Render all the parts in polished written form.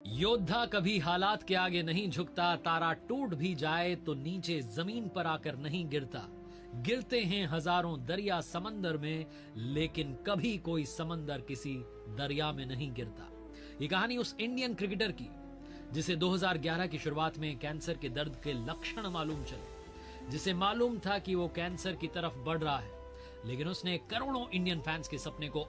योद्धा कभी हालात के आगे नहीं झुकता, तारा टूट भी जाए तो नीचे जमीन पर आकर नहीं गिरता। गिरते हैं हजारों दरिया समंदर में, लेकिन कभी कोई समंदर किसी दरिया में नहीं गिरता। ये कहानी उस इंडियन क्रिकेटर की जिसे 2011 की शुरुआत में कैंसर के दर्द के लक्षण मालूम चले, जिसे मालूम था कि वो कैंसर की तरफ बढ़ रहा है, लेकिन उसने करोड़ों इंडियन फैंस के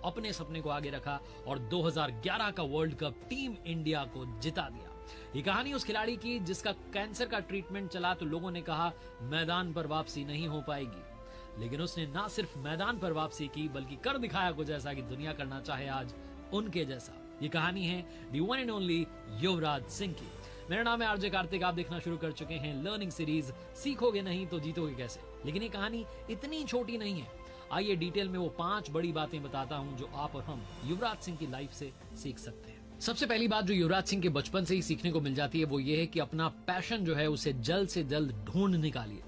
अपने सपने को आगे रखा और 2011 का वर्ल्ड कप टीम इंडिया को जिता दिया। ये कहानी उस खिलाड़ी की जिसका कैंसर का ट्रीटमेंट चला तो लोगों ने कहा मैदान पर वापसी नहीं हो पाएगी, लेकिन उसने ना सिर्फ मैदान पर वापसी की बल्कि कर दिखाया कुछ ऐसा कि दुनिया करना चाहे आज उनके जैसा। ये कहानी है दी one and only Yuvraj Singh की। मेरा नाम है आरजे कार्तिक। आप देखना शुरू कर चुके हैं लर्निंग सीरीज सीखोगे नहीं तो जीतोगे कैसे। लेकिन ये कहानी इतनी छोटी नहीं है। आइए डिटेल में वो 5 बड़ी बातें बताता हूं जो आप और हम युवराज सिंह की लाइफ से सीख सकते हैं। सबसे पहली बात जो युवराज सिंह के बचपन से ही सीखने को मिल जाती है वो ये है कि अपना पैशन जो है उसे जल्द से जल्द ढूंढ निकालिए।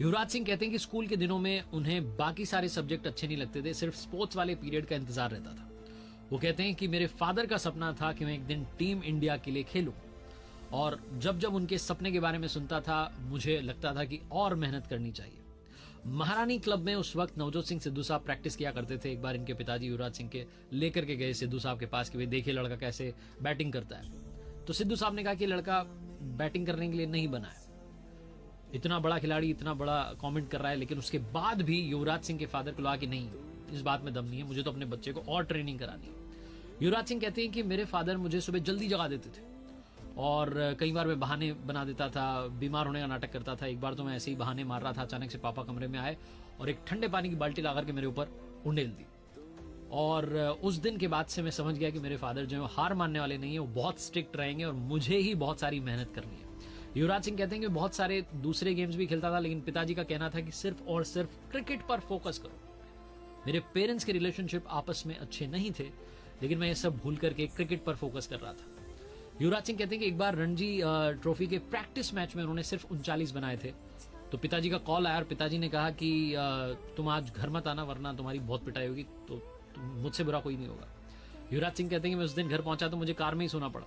युवराज सिंह कहते हैं कि स्कूल के दिनों में उन्हें बाकी सारे सब्जेक्ट अच्छे नहीं लगते थे, सिर्फ स्पोर्ट्स वाले पीरियड का इंतजार रहता था। वो कहते हैं कि मेरे फादर का सपना था कि मैं एक दिन टीम इंडिया के लिए खेलूं, और जब जब उनके सपने के बारे में सुनता था मुझे लगता था कि और मेहनत करनी चाहिए। महारानी क्लब में उस वक्त नवजोत सिंह सिद्धू साहब प्रैक्टिस किया करते थे। एक बार इनके पिताजी युवराज सिंह के लेकर के गए सिद्धू साहब के पास कि भाई देखिए लड़का कैसे बैटिंग करता है। तो सिद्धू साहब ने कहा कि लड़का बैटिंग करने के लिए नहीं बना है, इतना बड़ा खिलाड़ी इतना बड़ा कमेंट कर रहा है। लेकिन उसके बाद भी युवराज सिंह के फादर को लगा कि नहीं, इस बात में दम नहीं है, मुझे तो अपने बच्चे को और ट्रेनिंग करानी है। युवराज सिंह कहते हैं कि मेरे फादर मुझे सुबह जल्दी जगा देते थे और कई बार मैं बहाने बना देता था, बीमार होने का नाटक करता था। एक बार तो मैं ऐसे ही बहाने मार रहा था, अचानक से पापा कमरे में आए और एक ठंडे पानी की बाल्टी ला करके मेरे ऊपर उंडेल दी। और उस दिन के बाद से मैं समझ गया कि मेरे फादर जो है हार मानने वाले नहीं है, वो बहुत स्ट्रिक्ट रहेंगे और मुझे ही बहुत सारी मेहनत करनी है। युवराज सिंह कहते हैं कि बहुत सारे दूसरे गेम्स भी खेलता था, लेकिन पिताजी का कहना था कि सिर्फ और सिर्फ क्रिकेट पर फोकस करो। मेरे पेरेंट्स के रिलेशनशिप आपस में अच्छे नहीं थे, लेकिन मैं ये सब भूल करके क्रिकेट पर फोकस कर रहा था। युवराज सिंह कहते हैं कि एक बार रणजी ट्रॉफी के प्रैक्टिस मैच में उन्होंने सिर्फ 39 बनाए थे। तो पिताजी का कॉल आया और पिताजी ने कहा कि तुम आज घर मत आना वरना तुम्हारी बहुत पिटाई होगी, तो मुझसे बुरा कोई नहीं होगा। युवराज सिंह कहते हैं कि मैं उस दिन घर पहुंचा तो मुझे कार में ही सोना पड़ा।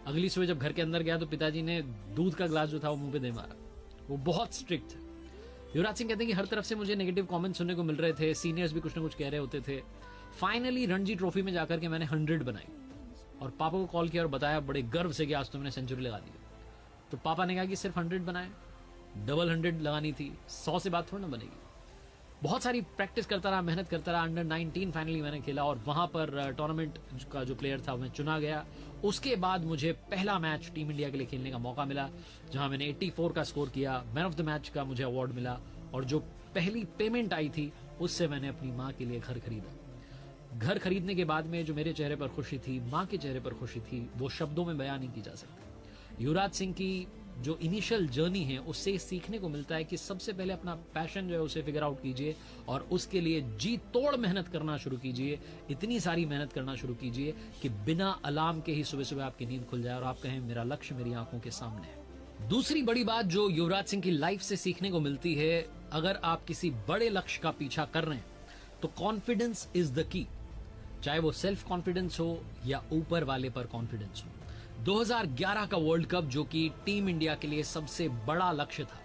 अगली सुबह जब घर के अंदर गया तो पिताजी ने दूध का ग्लास जो था वो मुंह पे दे मारा। वो बहुत स्ट्रिक्ट थे। युवराज सिंह कहते हैं कि हर तरफ से मुझे नेगेटिव कमेंट सुनने को मिल रहे थे, सीनियर्स भी कुछ ना कुछ कह रहे होते थे। फाइनली रणजी ट्रॉफी में जाकर के मैंने 100 बनाई और पापा को कॉल किया और बताया बड़े गर्व से कि आज तुमने सेंचुरी लगा दी। तो पापा ने कहा कि सिर्फ 100 बनाए, डबल 100 लगानी थी, 100 से बात थोड़ी ना बनेगी। बहुत सारी प्रैक्टिस करता रहा, मेहनत करता रहा। अंडर 19 फाइनली मैंने खेला और वहां पर टूर्नामेंट का जो प्लेयर था मैं चुना गया। उसके बाद मुझे पहला मैच टीम इंडिया के लिए खेलने का मौका मिला, जहां मैंने 84 का स्कोर किया। मैन ऑफ द मैच का मुझे अवार्ड मिला और जो पहली पेमेंट आई थी उससे मैंने अपनी माँ के लिए घर खरीदा। घर खरीदने के बाद में जो मेरे चेहरे पर खुशी थी, माँ के चेहरे पर खुशी थी, वो शब्दों में बयान नहीं की जा सकती। युवराज सिंह की जो इनिशियल जर्नी है उससे सीखने को मिलता है कि सबसे पहले अपना पैशन जो है उसे फिगर आउट कीजिए और उसके लिए जी तोड़ मेहनत करना शुरू कीजिए। इतनी सारी मेहनत करना शुरू कीजिए कि बिना अलार्म के ही सुबह सुबह आपकी नींद खुल जाए और आप कहें मेरा लक्ष्य मेरी आंखों के सामने है। दूसरी बड़ी बात जो युवराज सिंह की लाइफ से सीखने को मिलती है, अगर आप किसी बड़े लक्ष्य का पीछा कर रहे हैं तो कॉन्फिडेंस इज द की। चाहे वो सेल्फ कॉन्फिडेंस हो या ऊपर वाले पर कॉन्फिडेंस हो। 2011 का वर्ल्ड कप जो कि टीम इंडिया के लिए सबसे बड़ा लक्ष्य था,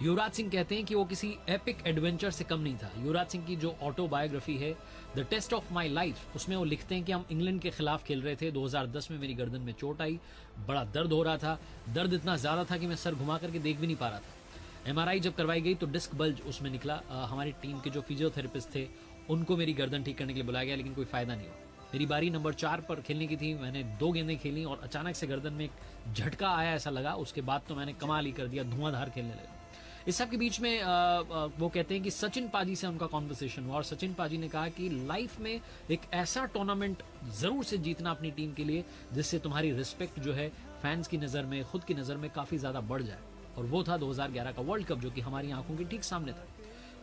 युवराज सिंह कहते हैं कि वो किसी एपिक एडवेंचर से कम नहीं था। युवराज सिंह की जो ऑटोबायोग्राफी है the test of my life, उसमें वो लिखते हैं कि हम इंग्लैंड के खिलाफ खेल रहे थे। 2010 में मेरी गर्दन में चोट आई, बड़ा दर्द हो रहा था। दर्द इतना ज्यादा था कि मैं सर घुमा करके देख भी नहीं पा रहा था। MRI जब करवाई गई तो डिस्क बल्ज उसमें निकला। हमारी टीम के जो फिजियोथेरेपिस्ट थे उनको मेरी गर्दन ठीक करने के लिए बुलाया गया, लेकिन कोई फायदा नहीं हुआ। मेरी बारी नंबर 4 पर खेलने की थी। मैंने 2 गेंदें खेली और अचानक से गर्दन में एक झटका आया ऐसा लगा। उसके बाद तो मैंने कमाल ही कर दिया, धुआंधार खेलने लगा। इस सब के बीच में वो कहते हैं कि सचिन पाजी से उनका कॉन्वर्सेशन हुआ और सचिन पाजी ने कहा कि लाइफ में एक ऐसा टूर्नामेंट जरूर से जीतना अपनी टीम के लिए जिससे तुम्हारी रिस्पेक्ट जो है फैंस की नजर में, खुद की नजर में काफी ज्यादा बढ़ जाए। और वो था 2011 का वर्ल्ड कप जो कि हमारी आंखों के ठीक सामने था।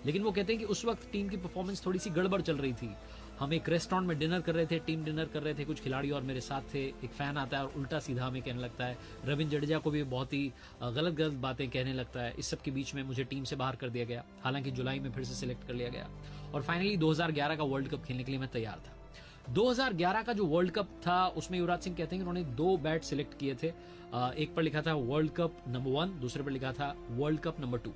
लेकिन वो कहते हैं कि उस वक्त टीम की परफॉर्मेंस थोड़ी सी गड़बड़ चल रही थी। हम एक रेस्टोरेंट में डिनर कर रहे थे, टीम डिनर कर रहे थे, कुछ खिलाड़ी और मेरे साथ थे। एक फैन आता है और उल्टा सीधा हमें कहने लगता है, रविंद्र जडेजा को भी बहुत ही गलत गलत बातें कहने लगता है। इस सब के बीच में मुझे टीम से बाहर कर दिया गया, हालांकि जुलाई में फिर से सिलेक्ट कर लिया गया और फाइनली 2011 का वर्ल्ड कप खेलने के लिए मैं तैयार था। 2011 का जो वर्ल्ड कप था उसमें युवराज सिंह कहते हैं कि उन्होंने 2 बैट सिलेक्ट किए थे। एक पर लिखा था वर्ल्ड कप नंबर 1, दूसरे पर लिखा था वर्ल्ड कप नंबर 2।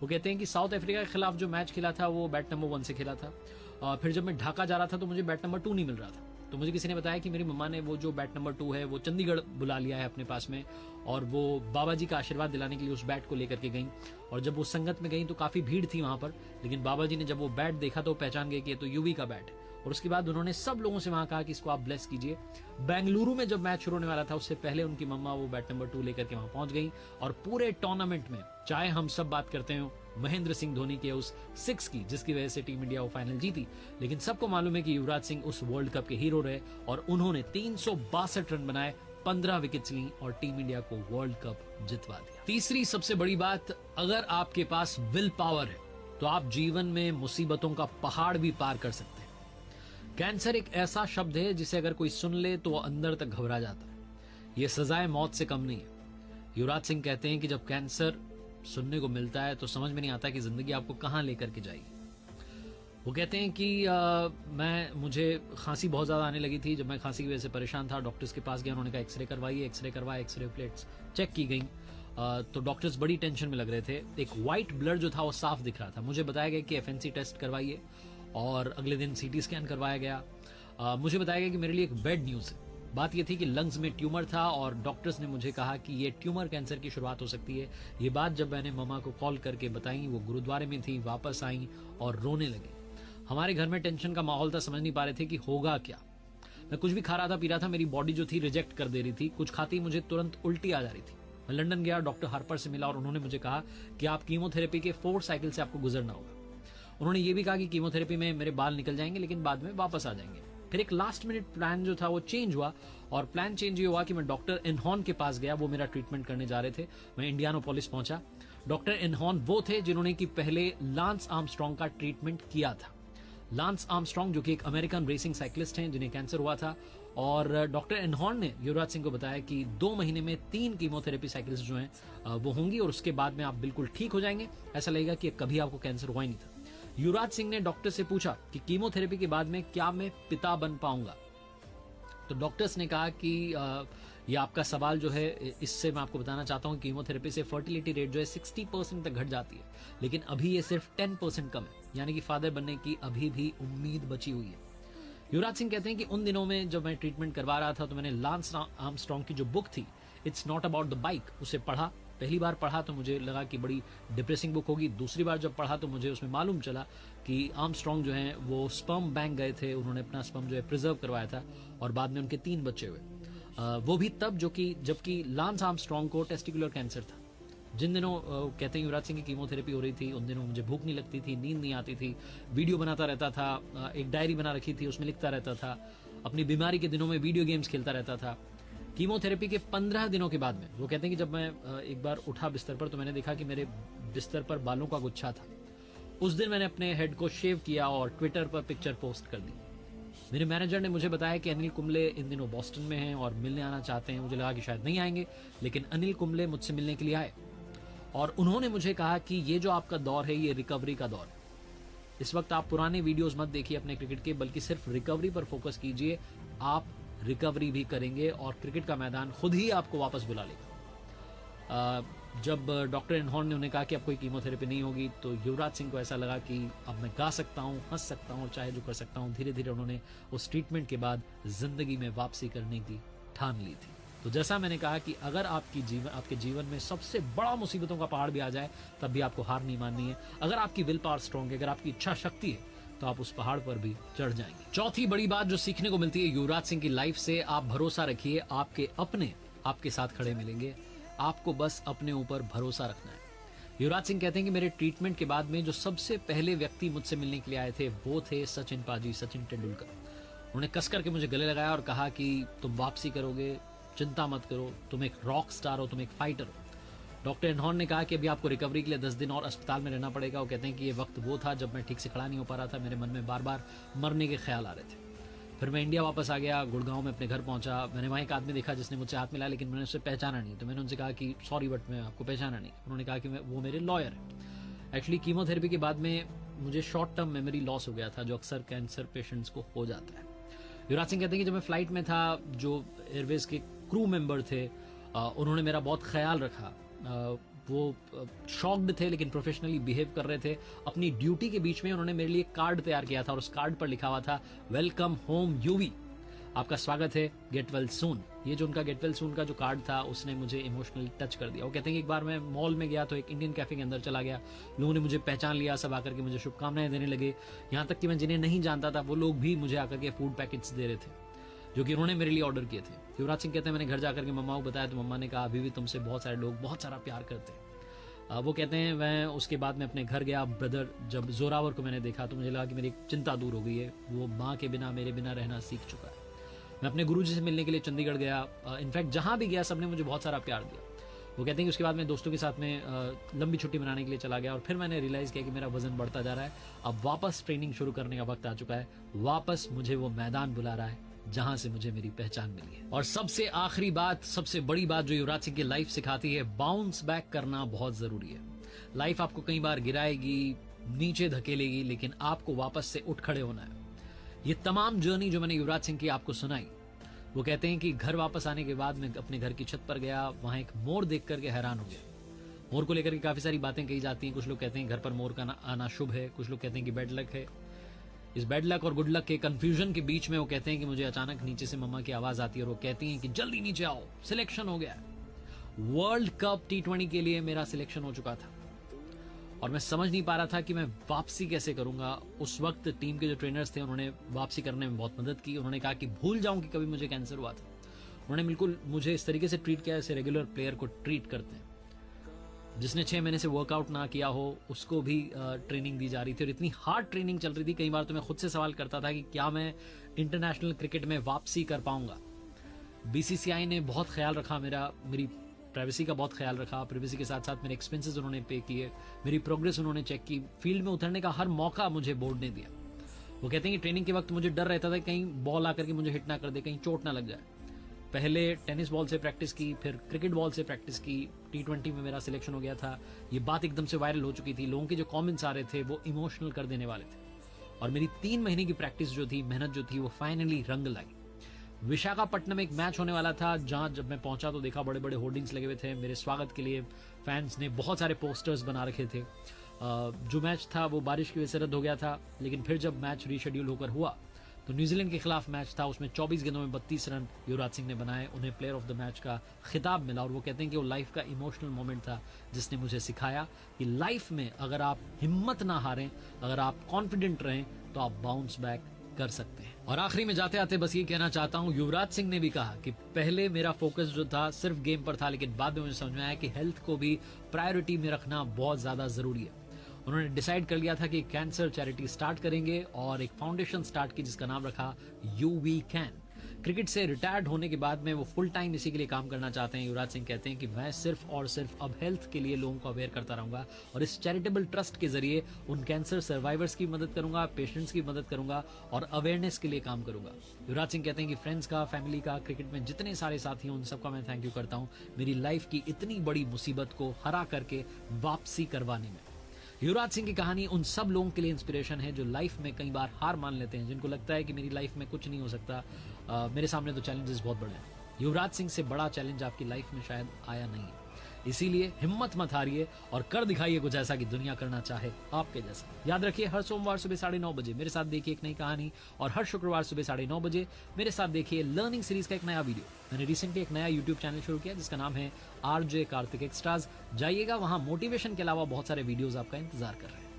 वो कहते हैं कि साउथ अफ्रीका के खिलाफ जो मैच खेला था वो बैट नंबर 1 से खेला था। फिर जब मैं ढाका जा रहा था तो मुझे बैट नंबर 2 नहीं मिल रहा था, तो मुझे किसी ने बताया कि मेरी मम्मा ने वो जो बैट नंबर 2 है वो चंडीगढ़ बुला लिया है अपने पास में, और वो बाबा जी का आशीर्वाद दिलाने के लिए उस बैट को लेकर के गई। और जब वो संगत में गई तो काफ़ी भीड़ थी वहाँ पर, लेकिन बाबा जी ने जब वो बैट देखा तो पहचान गए कि ये तो यूवी का बैट है। और उसके बाद उन्होंने सब लोगों से वहाँ कहा कि इसको आप ब्लेस कीजिए। बेंगलुरु में जब मैच शुरू होने वाला था उससे पहले उनकी मम्मा वो बैट नंबर 2 लेकर के वहाँ पहुँच गई। और पूरे टूर्नामेंट में, चाहे हम सब बात करते हो महेंद्र सिंह धोनी के उस 6 की जिसकी वजह से टीम इंडिया वो फाइनल जीती, लेकिन सबको मालूम है कि युवराज सिंह उस वर्ल्ड कप के हीरो रहे और उन्होंने 362 रन बनाए, 15 विकेट्स ली और टीम इंडिया को वर्ल्ड कप जितवा दिया। तीसरी सबसे बड़ी बात, अगर आपके पास विल पावर है तो आप जीवन में मुसीबतों का पहाड़ भी पार कर सकते हैं। कैंसर एक ऐसा शब्द है जिसे अगर कोई सुन ले तो वो अंदर तक घबरा जाता है। ये सजाए मौत से कम नहीं है। युवराज सिंह कहते हैं कि जब कैंसर सुनने को मिलता है तो समझ में नहीं आता कि जिंदगी आपको कहां लेकर के जाएगी। वो कहते हैं कि मुझे खांसी बहुत ज्यादा आने लगी थी। जब मैं खांसी की वजह से परेशान था, डॉक्टर्स के पास गया, उन्होंने कहा एक्सरे करवाइए। एक्सरे करवाया, एक्सरे प्लेट्स चेक की गई तो डॉक्टर्स बड़ी टेंशन में लग रहे थे। एक व्हाइट ब्लड जो था वो साफ दिख रहा था। मुझे बताया गया कि एफएनसी टेस्ट करवाइए और अगले दिन सीटी स्कैन करवाया गया। मुझे बताया गया कि मेरे लिए एक बैड न्यूज है। बात यह थी कि लंग्स में ट्यूमर था और डॉक्टर्स ने मुझे कहा कि ये ट्यूमर कैंसर की शुरुआत हो सकती है। ये बात जब मैंने मम्मा को कॉल करके बताई, वो गुरुद्वारे में थी, वापस आई और रोने लगी। हमारे घर में टेंशन का माहौल था, समझ नहीं पा रहे थे कि होगा क्या। मैं कुछ भी खा रहा था, पी रहा था, मेरी बॉडी जो थी रिजेक्ट कर दे रही थी। कुछ खाती मुझे तुरंत उल्टी आ जा रही थी। मैं लंदन गया, डॉक्टर हार्पर से मिला और उन्होंने मुझे कहा कि आप कीमोथेरेपी के 4 साइकिल से आपको गुजरना होगा। उन्होंने ये भी कहा कि कीमोथेरेपी में मेरे बाल निकल जाएंगे लेकिन बाद में वापस आ जाएंगे। फिर एक लास्ट मिनट प्लान जो था वो चेंज हुआ और प्लान चेंज ये हुआ कि मैं डॉक्टर इनहॉन के पास गया। वो मेरा ट्रीटमेंट करने जा रहे थे। मैं इंडियानापोलिस पहुंचा। डॉक्टर इनहॉन वो थे जिन्होंने कि पहले लांस आर्मस्ट्रांग का ट्रीटमेंट किया था। लांस आर्मस्ट्रांग जो कि एक अमेरिकन रेसिंग साइकिलिस्ट हैं जिन्हें कैंसर हुआ था, और डॉक्टर इनहॉन ने युवराज सिंह को बताया कि 2 महीने में 3 कीमोथेरेपी साइकिल्स जो हैं वो होंगी और उसके बाद में आप बिल्कुल ठीक हो जाएंगे। ऐसा लगेगा कि कभी आपको कैंसर हुआ ही नहीं था। युवराज सिंह ने डॉक्टर से पूछा कि कीमोथेरेपी के बाद में क्या मैं पिता बन पाऊंगा। तो डॉक्टर्स ने कहा कि ये आपका सवाल जो है, इससे मैं आपको बताना चाहता हूँ कीमोथेरेपी से फर्टिलिटी रेट जो है 60% तक घट जाती है, लेकिन अभी ये सिर्फ 10% कम है, यानी कि फादर बनने की अभी भी उम्मीद बची हुई है। युवराज सिंह कहते हैं कि उन दिनों में जब मैं ट्रीटमेंट करवा रहा था तो मैंने लांस आर्मस्ट्रांग की जो बुक थी it's not about the bike, उसे पढ़ा। पहली बार पढ़ा तो मुझे लगा कि बड़ी डिप्रेसिंग बुक होगी। दूसरी बार जब पढ़ा तो मुझे उसमें मालूम चला कि आर्मस्ट्रांग जो हैं वो स्पर्म बैंक गए थे, उन्होंने अपना स्पर्म जो है प्रिजर्व करवाया था और बाद में उनके 3 बच्चे हुए। वो भी तब जबकि लांस आर्मस्ट्रांग को टेस्टिकुलर कैंसर था। जिन दिनों कहते हैं युवराज सिंह की कीमोथेरेपी हो रही थी उन दिनों मुझे भूख नहीं लगती थी, नींद नहीं आती थी, वीडियो बनाता रहता था, एक डायरी बना रखी थी उसमें लिखता रहता था। अपनी बीमारी के दिनों में वीडियो गेम्स खेलता रहता था। कीमोथेरेपी के 15 दिनों के बाद में वो कहते हैं कि जब मैं एक बार उठा बिस्तर पर तो मैंने देखा कि मेरे बिस्तर पर बालों का गुच्छा था। उस दिन मैंने अपने हेड को शेव किया और ट्विटर पर पिक्चर पोस्ट कर दी। मेरे मैनेजर ने मुझे बताया कि अनिल कुंबले इन दिनों बॉस्टन में हैं और मिलने आना चाहते हैं। मुझे लगा कि शायद नहीं आएंगे, लेकिन अनिल कुंबले मुझसे मिलने के लिए आए और उन्होंने मुझे कहा कि ये जो आपका दौर है ये रिकवरी का दौर है। इस वक्त आप पुराने वीडियोस मत देखिए अपने क्रिकेट के, बल्कि सिर्फ रिकवरी पर फोकस कीजिए। आप रिकवरी भी करेंगे और क्रिकेट का मैदान खुद ही आपको वापस बुला लेगा। जब डॉक्टर इनहॉर्न ने उन्हें कहा कि अब कोई कीमोथेरेपी नहीं होगी तो युवराज सिंह को ऐसा लगा कि अब मैं गा सकता हूँ, हंस सकता हूँ, चाहे जो कर सकता हूँ। धीरे धीरे उन्होंने उस ट्रीटमेंट के बाद जिंदगी में वापसी करने की ठान ली थी। तो जैसा मैंने कहा कि अगर आपके जीवन में सबसे बड़ा मुसीबतों का पहाड़ भी आ जाए तब भी आपको हार नहीं माननी है। अगर आपकी विल पावर स्ट्रांग है, अगर आपकी इच्छा शक्ति है तो आप उस पहाड़ पर भी चढ़ जाएंगे। चौथी बड़ी बात जो सीखने को मिलती है युवराज सिंह की लाइफ से, आप भरोसा रखिए, आपके अपने आपके साथ खड़े मिलेंगे। आपको बस अपने ऊपर भरोसा रखना है। युवराज सिंह कहते हैं कि मेरे ट्रीटमेंट के बाद में जो सबसे पहले व्यक्ति मुझसे मिलने के लिए आए थे वो थे सचिन पाजी, सचिन तेंदुलकर। उन्होंने कस करके मुझे गले लगाया और कहा कि तुम वापसी करोगे, चिंता मत करो, तुम एक रॉक स्टार हो, तुम एक फाइटर हो। डॉक्टर इनहॉर्न ने कहा कि अभी आपको रिकवरी के लिए 10 दिन और अस्पताल में रहना पड़ेगा। वो कहते हैं कि ये वक्त वो था जब मैं ठीक से खड़ा नहीं हो पा रहा था, मेरे मन में बार बार मरने के ख्याल आ रहे थे। फिर मैं इंडिया वापस आ गया, गुड़गांव में अपने घर पहुंचा। मैंने वहाँ एक आदमी देखा जिसने मुझसे हाथ मिलाया, लेकिन मैंने उसे पहचाना नहीं। तो मैंने उनसे कहा कि सॉरी बट मैं आपको पहचाना नहीं। उन्होंने कहा कि वो मेरे लॉयर है। एक्चुअली कीमोथेरेपी के बाद में मुझे शॉर्ट टर्म मेमोरी लॉस हो गया था, जो अक्सर कैंसर पेशेंट्स को हो जाता है। युवराज सिंह कहते हैं कि जब मैं फ्लाइट में था, जो एयरवेज के क्रू मेंबर थे उन्होंने मेरा बहुत ख्याल रखा। वो शॉक्ड थे लेकिन प्रोफेशनली बिहेव कर रहे थे। अपनी ड्यूटी के बीच में उन्होंने मेरे लिए कार्ड तैयार किया था और उस कार्ड पर लिखा हुआ था वेलकम होम यूवी, आपका स्वागत है, गेट वेल सून। ये जो उनका गेट वेल सून का जो कार्ड था उसने मुझे इमोशनली टच कर दिया। वो कहते हैं कि एक बार मैं मॉल में गया तो एक इंडियन कैफे के अंदर चला गया, लोगों ने मुझे पहचान लिया, सब आकर के मुझे शुभकामनाएं देने लगे। यहाँ तक कि मैं जिन्हें नहीं जानता था वो लोग भी मुझे आकर के फूड पैकेट्स दे रहे थे जो कि उन्होंने मेरे लिए ऑर्डर किए थे। युवराज सिंह कहते हैं मैंने घर जाकर के मम्मा को बताया तो मम्मा ने कहा अभी भी तुमसे बहुत सारे लोग बहुत सारा प्यार करते हैं। वो कहते हैं मैं उसके बाद में अपने घर गया। ब्रदर जब जोरावर को मैंने देखा तो मुझे लगा कि मेरी चिंता दूर हो गई है, वो माँ के बिना मेरे बिना रहना सीख चुका है। मैं अपने गुरुजी से मिलने के लिए चंडीगढ़ गया। इनफैक्ट जहाँ भी गया सबने मुझे बहुत सारा प्यार दिया। वो कहते हैं कि उसके बाद मैं दोस्तों के साथ में लंबी छुट्टी मनाने के लिए चला गया और फिर मैंने रियलाइज़ किया कि मेरा वजन बढ़ता जा रहा है। अब वापस ट्रेनिंग शुरू करने का वक्त आ चुका है, वापस मुझे वो मैदान बुला रहा है जहां से मुझे मेरी पहचान मिली है। और सबसे आखिरी बात, सबसे बड़ी बात जो युवराज सिंह की लाइफ सिखाती है, बाउंस बैक करना बहुत जरूरी है। लाइफ आपको कई बार गिराएगी, नीचे धकेलेगी, लेकिन आपको वापस से उठ खड़े होना है। ये तमाम जर्नी जो मैंने युवराज सिंह की आपको सुनाई, वो कहते हैं कि घर वापस आने के बाद मैं अपने घर की छत पर गया, वहां एक मोर देख करके हैरान हो गया। मोर को लेकर के काफी सारी बातें कही जाती हैं। कुछ लोग कहते हैं घर पर मोर का आना शुभ है, कुछ लोग कहते हैं कि बैड लक है। इस बैड लक और गुड लक के कंफ्यूजन के बीच में वो कहते हैं कि मुझे अचानक नीचे से मम्मा की आवाज आती है और वो कहती हैं कि जल्दी नीचे आओ, सिलेक्शन हो गया। वर्ल्ड कप T20 के लिए मेरा सिलेक्शन हो चुका था और मैं समझ नहीं पा रहा था कि मैं वापसी कैसे करूंगा। उस वक्त टीम के जो ट्रेनर्स थे उन्होंने वापसी करने में बहुत मदद की। उन्होंने कहा कि भूल जाऊं कि कभी मुझे कैंसर हुआ था। उन्होंने बिल्कुल मुझे इस तरीके से ट्रीट किया जैसे रेगुलर प्लेयर को ट्रीट करते हैं। जिसने 6 महीने से वर्कआउट ना किया हो उसको भी ट्रेनिंग दी जा रही थी और इतनी हार्ड ट्रेनिंग चल रही थी। कई बार तो मैं खुद से सवाल करता था कि क्या मैं इंटरनेशनल क्रिकेट में वापसी कर पाऊंगा। BCCI ने बहुत ख्याल रखा मेरी प्राइवेसी का बहुत ख्याल रखा। प्राइवेसी के साथ साथ मेरे एक्सपेंसेस उन्होंने पे किए, मेरी प्रोग्रेस उन्होंने चेक की, फील्ड में उतरने का हर मौका मुझे बोर्ड ने दिया। वो कहते हैं कि ट्रेनिंग के वक्त मुझे डर रहता था कहीं बॉल आकर के मुझे हिट ना कर दे, कहीं चोट ना लग जाए। पहले टेनिस बॉल से प्रैक्टिस की, फिर क्रिकेट बॉल से प्रैक्टिस की। T20 में मेरा सिलेक्शन हो गया था। ये बात एकदम से वायरल हो चुकी थी, लोगों के जो कमेंट्स आ रहे थे वो इमोशनल कर देने वाले थे और मेरी 3 महीने की प्रैक्टिस जो थी, मेहनत जो थी, वो फाइनली रंग लाई। विशाखापट्टनम में एक मैच होने वाला था जहां जब मैं पहुंचा तो देखा बड़े बड़े होर्डिंग्स लगे हुए थे। मेरे स्वागत के लिए फैंस ने बहुत सारे पोस्टर्स बना रखे थे। जो मैच था वो बारिश की वजह से रद्द हो गया था, लेकिन फिर जब मैच रीशेड्यूल होकर हुआ तो न्यूजीलैंड के खिलाफ मैच था। उसमें 24 गेंदों में 32 रन युवराज सिंह ने बनाए, उन्हें प्लेयर ऑफ द मैच का खिताब मिला। और वो कहते हैं कि वो लाइफ का इमोशनल मोमेंट था जिसने मुझे सिखाया कि लाइफ में अगर आप हिम्मत ना हारें, अगर आप कॉन्फिडेंट रहें तो आप बाउंस बैक कर सकते हैं। और आखिरी में जाते आते बस ये कहना चाहता हूं, युवराज सिंह ने भी कहा कि पहले मेरा फोकस जो था सिर्फ गेम पर था, लेकिन बाद में मुझे समझ में आया कि हेल्थ को भी प्रायोरिटी में रखना बहुत ज्यादा जरूरी है। उन्होंने डिसाइड कर लिया था कि कैंसर चैरिटी स्टार्ट करेंगे और एक फाउंडेशन स्टार्ट की जिसका नाम रखा यू वी कैन। क्रिकेट से रिटायर्ड होने के बाद में वो फुल टाइम इसी के लिए काम करना चाहते हैं। युवराज सिंह कहते हैं कि मैं सिर्फ और सिर्फ अब हेल्थ के लिए लोगों को अवेयर करता रहूंगा और इस चैरिटेबल ट्रस्ट के जरिए उन कैंसर सर्वाइवर्स की मदद करूंगा, पेशेंट्स की मदद करूंगा और अवेयरनेस के लिए काम करूंगा। युवराज सिंह कहते हैं कि फ्रेंड्स का, फैमिली का, क्रिकेट में जितने सारे साथी हैं उन सबका मैं थैंक यू करता हूँ मेरी लाइफ की इतनी बड़ी मुसीबत को हरा करके वापसी करवाने में। युवराज सिंह की कहानी उन सब लोगों के लिए इंस्पिरेशन है जो लाइफ में कई बार हार मान लेते हैं, जिनको लगता है कि मेरी लाइफ में कुछ नहीं हो सकता, मेरे सामने तो चैलेंजेस बहुत बड़े हैं। युवराज सिंह से बड़ा चैलेंज आपकी लाइफ में शायद आया नहीं है, इसीलिए हिम्मत मत हारिए और कर दिखाइए कुछ ऐसा कि दुनिया करना चाहे आपके जैसा। याद रखिए, हर सोमवार सुबह 9:30 बजे मेरे साथ देखिए एक नई कहानी और हर शुक्रवार सुबह 9:30 बजे मेरे साथ देखिए लर्निंग सीरीज का एक नया वीडियो। मैंने रिसेंटली एक नया यूट्यूब चैनल शुरू किया जिसका नाम है RJ कार्तिक एक्स्ट्राज। जाइएगा, वहां मोटिवेशन के अलावा बहुत सारे वीडियोज आपका इंतजार कर रहे हैं।